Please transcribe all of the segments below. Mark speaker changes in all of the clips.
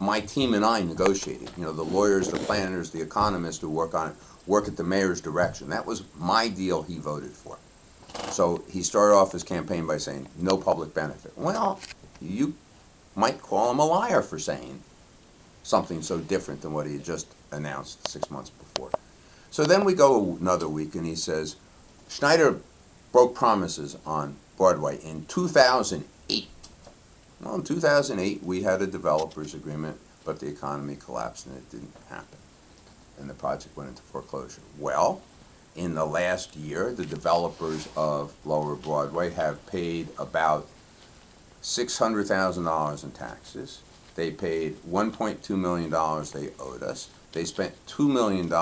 Speaker 1: my team and I negotiated. You know, the lawyers, the planners, the economists who work on it, work at the mayor's direction. That was my deal he voted for. So he started off his campaign by saying, no public benefit. Well, you might call him a liar for saying something so different than what he had just announced 6 months before. So then we go another week and he says, Schneider broke promises on Broadway in 2008. Well, in 2008, we had a developers agreement, but the economy collapsed and it didn't happen. And the project went into foreclosure. Well, in the last year, the developers of Lower Broadway have paid about $600,000 in taxes. They paid $1.2 million they owed us. They spent $2 million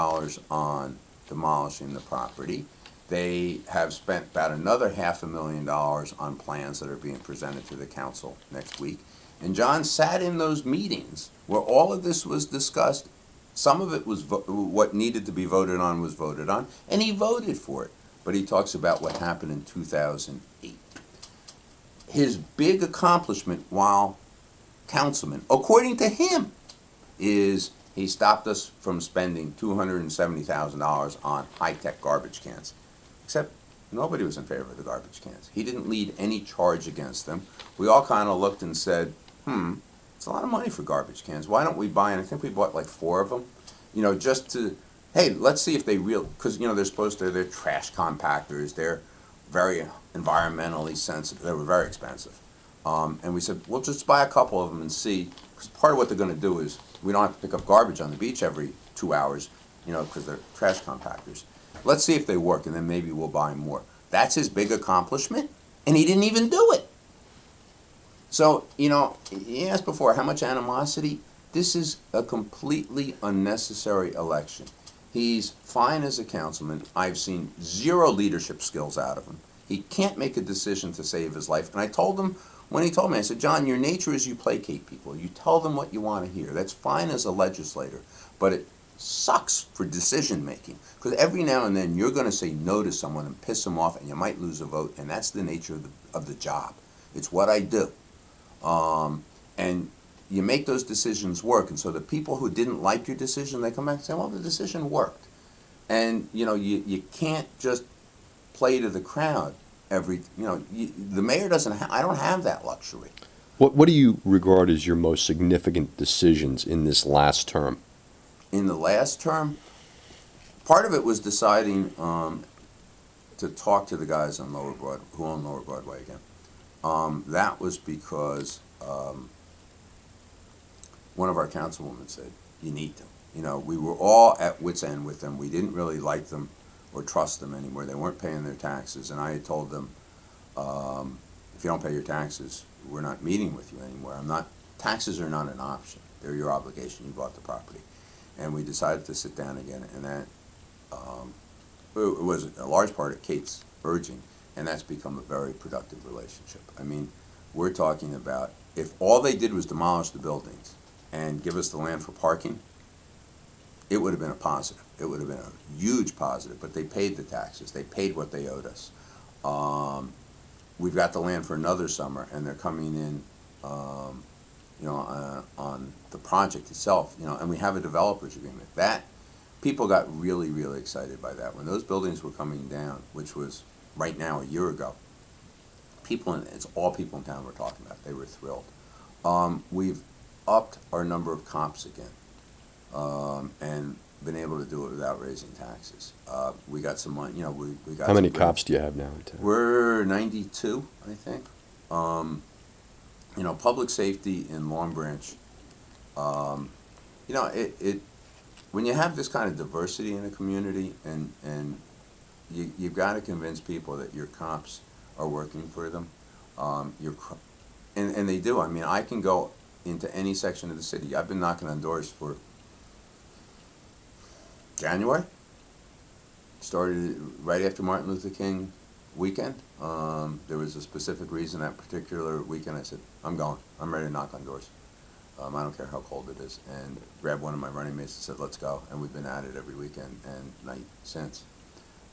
Speaker 1: on demolishing the property. They have spent about another $500,000 on plans that are being presented to the council next week. And John sat in those meetings where all of this was discussed. Some of it was what needed to be voted on was voted on, and he voted for it. But he talks about what happened in 2008. His big accomplishment while councilman, according to him, is he stopped us from spending $270,000 on high-tech garbage cans. Except nobody was in favor of the garbage cans. He didn't lead any charge against them. We all kind of looked and said, it's a lot of money for garbage cans. Why don't we buy, and I think we bought like 4 of them, you know, just to, hey, let's see if they because, you know, they're trash compactors, they're very environmentally sensitive, they were very expensive. And we said, we'll just buy a couple of them and see, because part of what they're going to do is we don't have to pick up garbage on the beach every 2 hours, you know, because they're trash compactors. Let's see if they work, and then maybe we'll buy more. That's his big accomplishment, and he didn't even do it. So, you know, he asked before, how much animosity? This is a completely unnecessary election. He's fine as a councilman. I've seen 0 leadership skills out of him. He can't make a decision to save his life. And I told him, when he told me, I said, John, your nature is you placate people. You tell them what you want to hear. That's fine as a legislator, but it sucks for decision making, because every now and then you're going to say no to someone and piss them off, and you might lose a vote, and that's the nature of the job. It's what I do. And you make those decisions work, and so the people who didn't like your decision, they come back and say, well, the decision worked. And, you know, you can't just play to the crowd the mayor doesn't I don't have that luxury.
Speaker 2: What do you regard as your most significant decisions in this last term?
Speaker 1: In the last term, part of it was deciding to talk to the guys on who own Lower Broadway again. That was because one of our councilwomen said, you need to. You know, we were all at wit's end with them. We didn't really like them or trust them anymore. They weren't paying their taxes, and I had told them, if you don't pay your taxes, we're not meeting with you anymore. Taxes are not an option. They're your obligation. You bought the property. And we decided to sit down again, and that it was a large part of Kate's urging, and that's become a very productive relationship. I mean, we're talking about, if all they did was demolish the buildings and give us the land for parking, it would have been a positive. It would have been a huge positive, but they paid the taxes. They paid what they owed us. We've got the land for another summer, and they're coming in, on the project itself, and we have a developers agreement. That, people got really, really excited by that. When those buildings were coming down, which was right now a year ago, it's all people in town were talking about. They were thrilled. We've upped our number of cops again. And been able to do it without raising taxes. We got some money, we got.
Speaker 2: How many cops do you have now in town?
Speaker 1: We're 92, I think. Public safety in Long Branch, when you have this kind of diversity in a community, and you've got to convince people that your cops are working for them, and they do. I mean, I can go into any section of the city. I've been knocking on doors for January. Started right after Martin Luther King weekend. There was a specific reason that particular weekend I said, I'm going. I'm ready to knock on doors. I don't care how cold it is. And grabbed one of my running mates and said, let's go. And we've been at it every weekend and night since.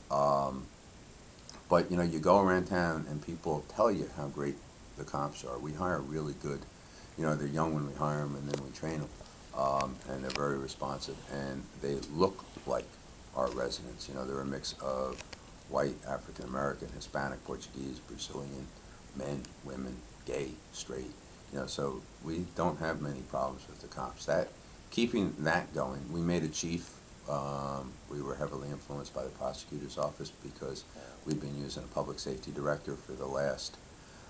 Speaker 1: But, you go around town and people tell you how great the cops are. We hire really good. You know, they're young when we hire them, and then we train them, and they're very responsive, and they look like our residents. You know, they're a mix of white, African American, Hispanic, Portuguese, Brazilian, men, women, gay, straight. You know, so we don't have many problems with the cops. That keeping that going, we made a chief. We were heavily influenced by the prosecutor's office because we've been using a public safety director for the last.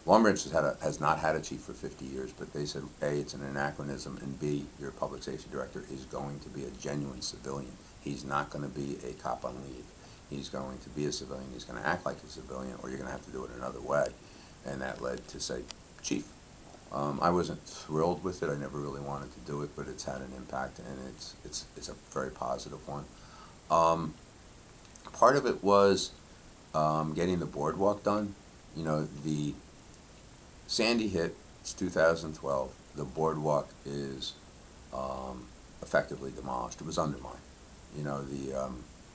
Speaker 1: Long Branch has not had a chief for 50 years, but they said, A, it's an anachronism, and B, your public safety director is going to be a genuine civilian. He's not going to be a cop on leave. He's going to be a civilian. He's going to act like a civilian, or you're going to have to do it another way. And that led to say, chief. I wasn't thrilled with it. I never really wanted to do it, but it's had an impact, and it's a very positive one. Part of it was getting the boardwalk done. You know, the Sandy hit, it's 2012. The boardwalk is effectively demolished. It was undermined. You know,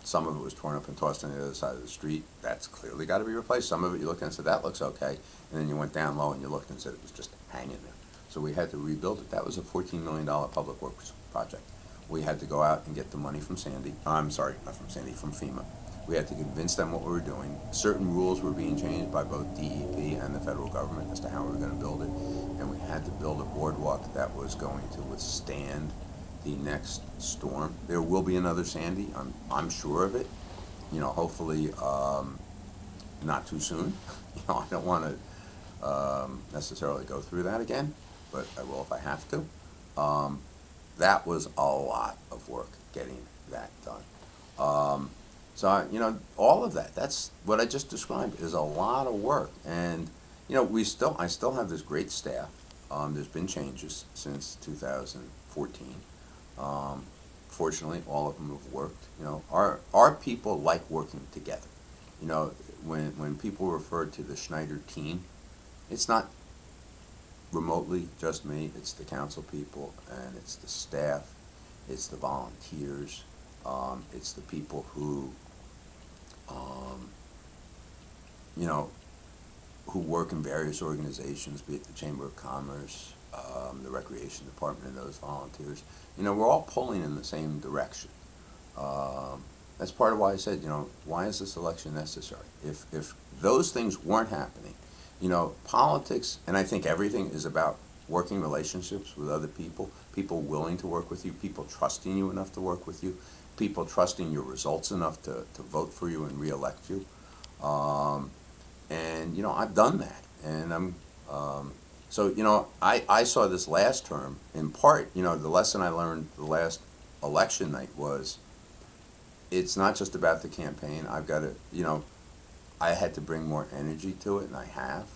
Speaker 1: some of it was torn up and tossed on the other side of the street. That's clearly got to be replaced. Some of it you looked at and said, that looks okay. And then you went down low and you looked and said it was just hanging there. So we had to rebuild it. That was a $14 million public works project. We had to go out and get the money from Sandy. I'm sorry, not from Sandy, from FEMA. We had to convince them what we were doing. Certain rules were being changed by both DEP and the federal government as to how we were going to build it. And we had to build a boardwalk that was going to withstand the next storm. There will be another Sandy. I'm sure of it. You know, hopefully not too soon. You know, I don't want to necessarily go through that again, but I will if I have to. That was a lot of work getting that done. So, you know, all of that, that's what I just described, is a lot of work. And, you know, I still have this great staff. There's been changes since 2014. Fortunately, all of them have worked. You know, our people like working together. You know, when people refer to the Schneider team, it's not remotely just me. It's the council people, and it's the staff, it's the volunteers, it's the people who, you know, who work in various organizations, be it the Chamber of Commerce, the Recreation Department, and those volunteers. You know, we're all pulling in the same direction. That's part of why I said, you know, why is this election necessary? If those things weren't happening, you know, politics, and I think everything is about working relationships with other people, people willing to work with you, people trusting you enough to work with you, people trusting your results enough to vote for you and re-elect you. And, you know, I've done that. And so, you know, I saw this last term, in part, you know, the lesson I learned the last election night was, it's not just about the campaign. I've got to, you know, I had to bring more energy to it, and I have.